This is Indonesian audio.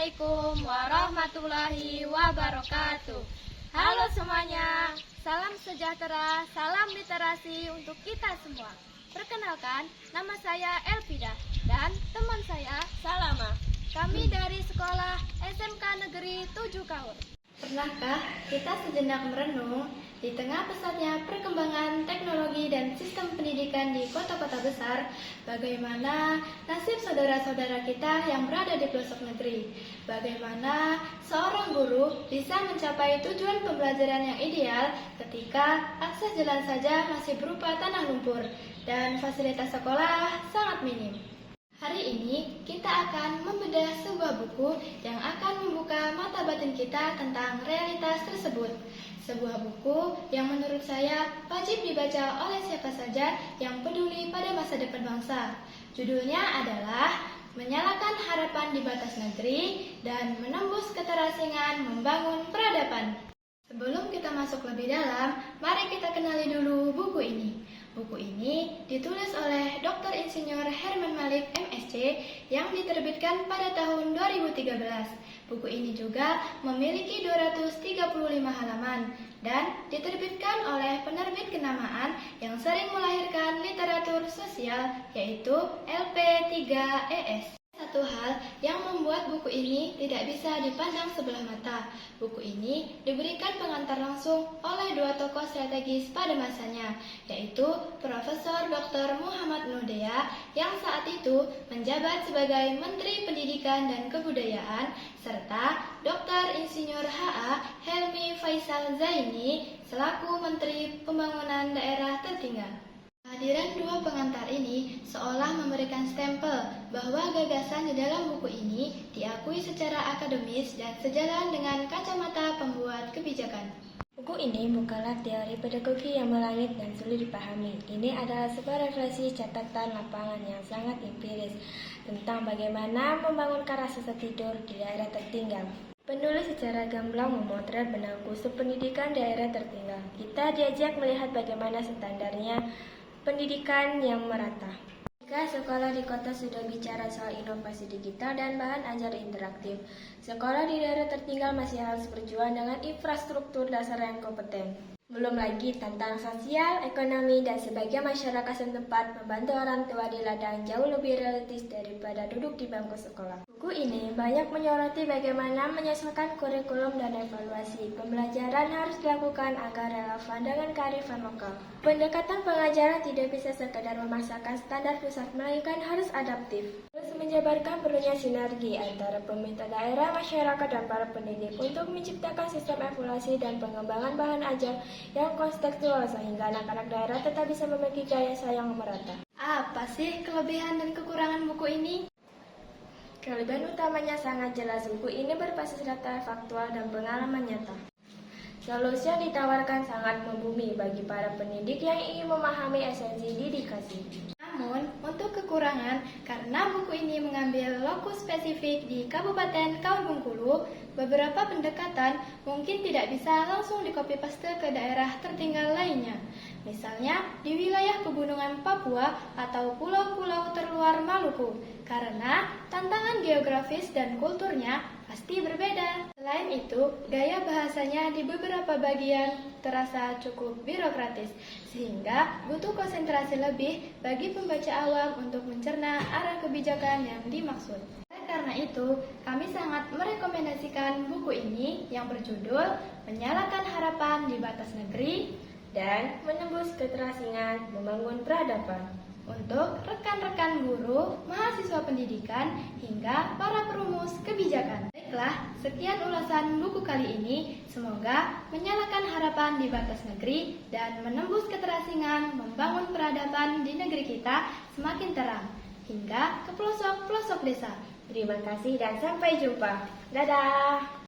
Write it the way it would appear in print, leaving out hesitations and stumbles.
Assalamualaikum warahmatullahi wabarakatuh. Halo semuanya, salam sejahtera, salam literasi untuk kita semua. Perkenalkan, nama saya Elvida dan teman saya Salama. Kami dari sekolah SMK Negeri 7 Kaur. Pernahkah kita sejenak merenung di tengah pesatnya perkembangan teknologi dan sistem pendidikan di kota-kota besar, bagaimana nasib saudara-saudara kita yang berada di pelosok negeri? Bagaimana seorang guru bisa mencapai tujuan pembelajaran yang ideal ketika akses jalan saja masih berupa tanah lumpur dan fasilitas sekolah sangat minim? Hari ini kita akan membedah sebuah buku yang akan membuka mata batin kita tentang realitas tersebut. Sebuah buku yang menurut saya wajib dibaca oleh siapa saja yang peduli pada masa depan bangsa. Judulnya adalah Menyalakan Harapan di Batas Negeri dan Menembus Keterasingan Membangun Peradaban. Sebelum kita masuk lebih dalam, mari kita kenali dulu buku ini. Buku ini ditulis oleh Dr. Insinyur Herman Malik, MSc, yang diterbitkan pada tahun 2013. Buku ini juga memiliki 235 halaman dan diterbitkan oleh penerbit kenamaan yang sering melahirkan literatur sosial, yaitu LP3ES. Satu hal yang membuat buku ini tidak bisa dipandang sebelah mata. Buku ini diberikan pengantar langsung oleh dua tokoh strategis pada masanya, yaitu Profesor Dr. Muhammad Nuh-Dea yang saat itu menjabat sebagai Menteri Pendidikan dan Kebudayaan, serta Dr. Insinyur H.A. Helmi Faisal Zaini selaku Menteri Pembangunan Daerah Tertinggal. Kehadiran dua pengantar ini seolah memberikan stempel bahwa gagasan di dalam buku ini diakui secara akademis dan sejalan dengan kacamata pembuat kebijakan. Buku ini bukanlah teori pedagogi yang melangit dan sulit dipahami. Ini adalah sebuah refleksi catatan lapangan yang sangat empiris tentang bagaimana membangun rasa tidur di daerah tertinggal. Penulis secara gamblang memotret benang kusut pendidikan daerah tertinggal. Kita diajak melihat bagaimana standarnya pendidikan yang merata. Jika sekolah di kota sudah bicara soal inovasi digital dan bahan ajar interaktif, sekolah di daerah tertinggal masih harus berjuang dengan infrastruktur dasar yang kompeten. Belum lagi tantangan sosial, ekonomi, dan sebagai masyarakat setempat membantu orang tua di ladang jauh lebih realistis daripada duduk di bangku sekolah. Buku ini banyak menyoroti bagaimana menyesuaikan kurikulum dan evaluasi pembelajaran harus dilakukan agar relevan dengan kearifan lokal. Pendekatan pengajaran tidak bisa sekadar memaksakan standar pusat, melainkan harus adaptif. Terus menjabarkan perlunya sinergi antara pemerintah daerah, masyarakat, dan para pendidik untuk menciptakan sistem evaluasi dan pengembangan bahan ajar yang kontekstual sehingga anak-anak daerah tetap bisa memiliki gaya sayang merata. Apa sih kelebihan dan kekurangan buku ini? Kelebihan utamanya sangat jelas. Buku ini berbasis data faktual dan pengalaman nyata. Solusi yang ditawarkan sangat membumi bagi para pendidik yang ingin memahami esensi didikasi. Namun, untuk kekurangan, karena buku ini mengambil lokus spesifik di Kabupaten Kaur Bengkulu, beberapa pendekatan mungkin tidak bisa langsung di-copy-paste ke daerah tertinggal lainnya. Misalnya, di wilayah pegunungan Papua atau pulau-pulau terluar Maluku, karena tantangan geografis dan kulturnya pasti berbeda. Selain itu, gaya bahasanya di beberapa bagian terasa cukup birokratis, sehingga butuh konsentrasi lebih bagi pembaca awam untuk mencerna arah kebijakan yang dimaksud. Karena itu, kami sangat merekomendasikan buku ini yang berjudul Menyalakan Harapan di Batas Negeri dan Menembus Keterasingan Membangun Peradaban. Untuk rekan-rekan guru, mahasiswa pendidikan, hingga para perumus kebijakan. Baiklah, sekian ulasan buku kali ini. Semoga menyalakan harapan di batas negeri dan menembus keterasingan membangun peradaban di negeri kita semakin terang, hingga ke pelosok-pelosok desa. Terima kasih dan sampai jumpa. Dadah!